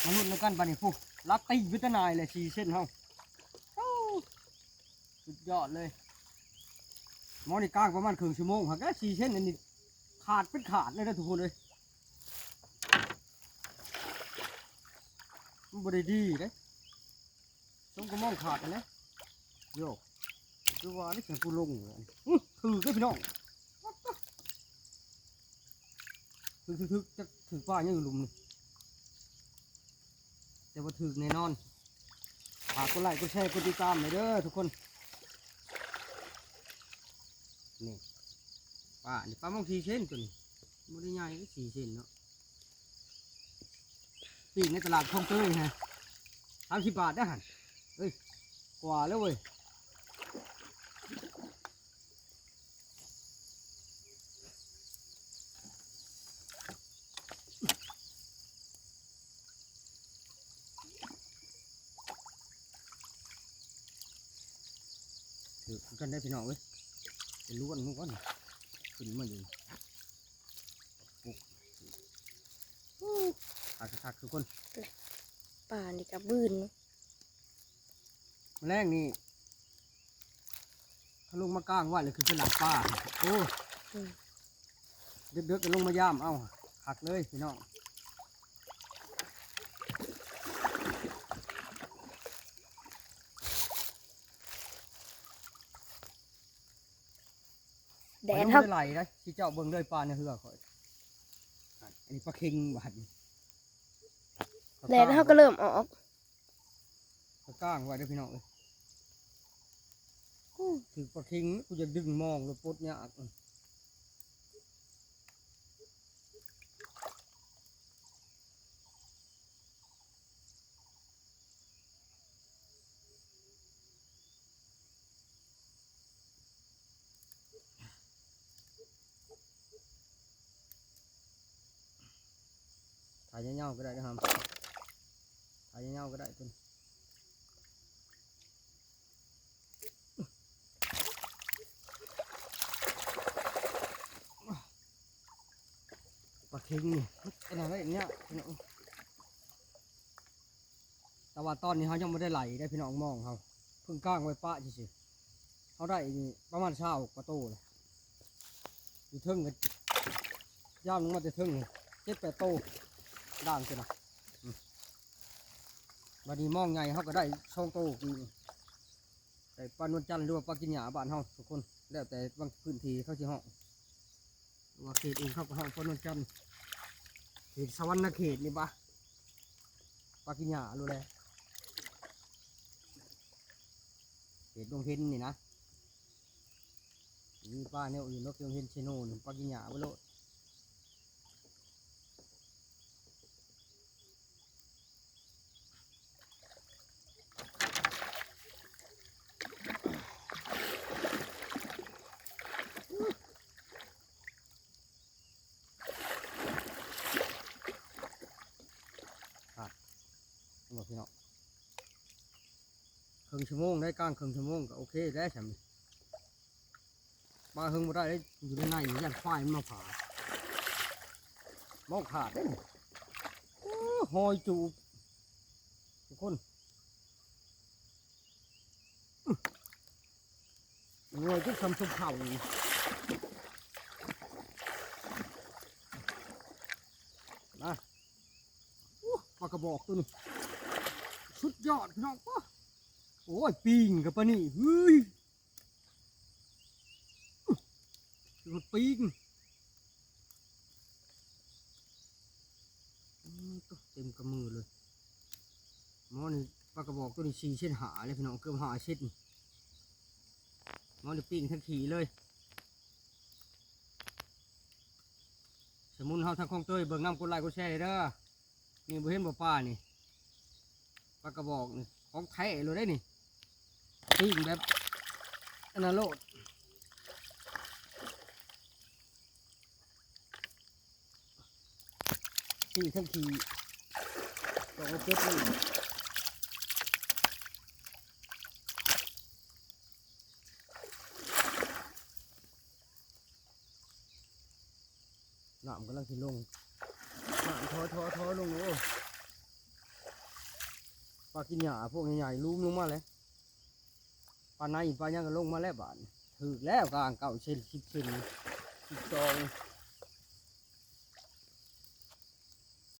มาลุ้นแล้วกันบัดนี้พวกลักตีวิตนายเลย4 เส้นเฮาสุดยอดเลยหมอนี่กลางประมาณครึ่งชั่วโมงหักแค่4 เส้นนี่ขาดเป็นขาดเลยนะทุกคนเลยมันบริดีเลยต้องก็มองขาดกันเลยโยกดูว่านี่เสียงกูลงเลยถือก็พี่น้องถือจะถือป้ายังอยู่หลุมนี่แต่ว่าถือแน่นอนฝากกดไลค์กดแชร์กดติดตามเลยเด้อทุกคนนี่ป้านี่ป้ามอง4 เส้นตัวนี้ไม่ได้ใหญ่ก็4 เส้นเนาะปีกในตลาดคลองเตยฮะ30 บาทได้หันเฮ้ยกว่าแล้วเว้ยถือกันได้พี่น้องเว้ยเป็นล้วนมันขึ้นมาอยู่คักทุกคนป่านี่กับบืนแรงนี่เขาลงมากลางว่าเลยคือสลับป้าโอ้เด็กๆก็ลงมาย่ามเอาคักเลยพี่น้องแดด เขา เท่า ไหลนะที่เจ้าเบิ่งเลยปลาในเหือข่อยอันนี้ปลาเค็งบาดนี่ แดดเท่าก็เริ่มออกปลาก้างไว้ด้วยพี่น้องเลยถือปลาเค็งกูจะดึงมองเลยปดเนี่ยถ่ายเงาๆก็ได้นะครับถ่ายเงาๆก็ได้คุณปลาเค็งนี่เป็นอะไรอย่างเงี้ยพี่น้องแต่ว่าตอนนี้เขายังไม่ได้ไหลได้พี่น้องมองเขาเพิ่งก้างไว้ป้าเฉยๆเขาได้นี่ประมาณ20 กว่าโตเลยอยู่เทิงกันย่างลงมาจะเทิง7 8 โตด่างจ้ะนะวันนี้มองไงเขาก็ได้2 โตกี่แต่ปลานวลจันทร์หรือว่าปลากินหยาบ้านเขาทุกคนแล้วแต่บางพื้นที่เขาจะห้องว่าเขตเองเขาก็ห้องปลานวลจันทร์เขตสวรรณเขตนี่ปะปลากินหยารู้เลยเขตดงเห็นนี่นะมีปลาเนี่ยอื่นนกดงเห็นเชโน่นปลากินหยาไปโลดบอกพี่น้องครึ่งชั่วโมงได้กลางครึ่งชั่วโมงก็โอเคได้ใช่ไหมปลาเฮงมาได้อยู่ในยันควายมันมาผ่ามองขาดได้หอยจูบทุกคนรวยทุกคำชมเข่านะปลากระบอกตัวนี้สุดยอดพี่น้องปะโอ้ยปิงกับปะนี่เฮ้ยรถปิงเต็มกระมือเลยหมอนี่ปลากระบอกตัวนี้4 เส้นหาเลยพี่น้องเกือบ5 เส้นหมอนี่ปิงทั้งขี่เลยสมุนเฮาทางคลองเตยเบิ่งน้ำกดไลค์กดแชร์เลยเด้อนี่บ่เห็นบ่ป้านี่ปลากระบอกนี่ของแท้เลยได้นี่ปิ้งแบบอนาโลดปิ้งทั้งขี่ตอกเป็ดเลยน้ำกำลังสิลงน้ำท้อลงโอ้ ปลากินหญ้าพวกใหญ่ๆลุ่มลงมาเลยปลาในปลายังก็ลงมาแล้วบาดถือแล้วกลางเก่าเช่น10 เซน12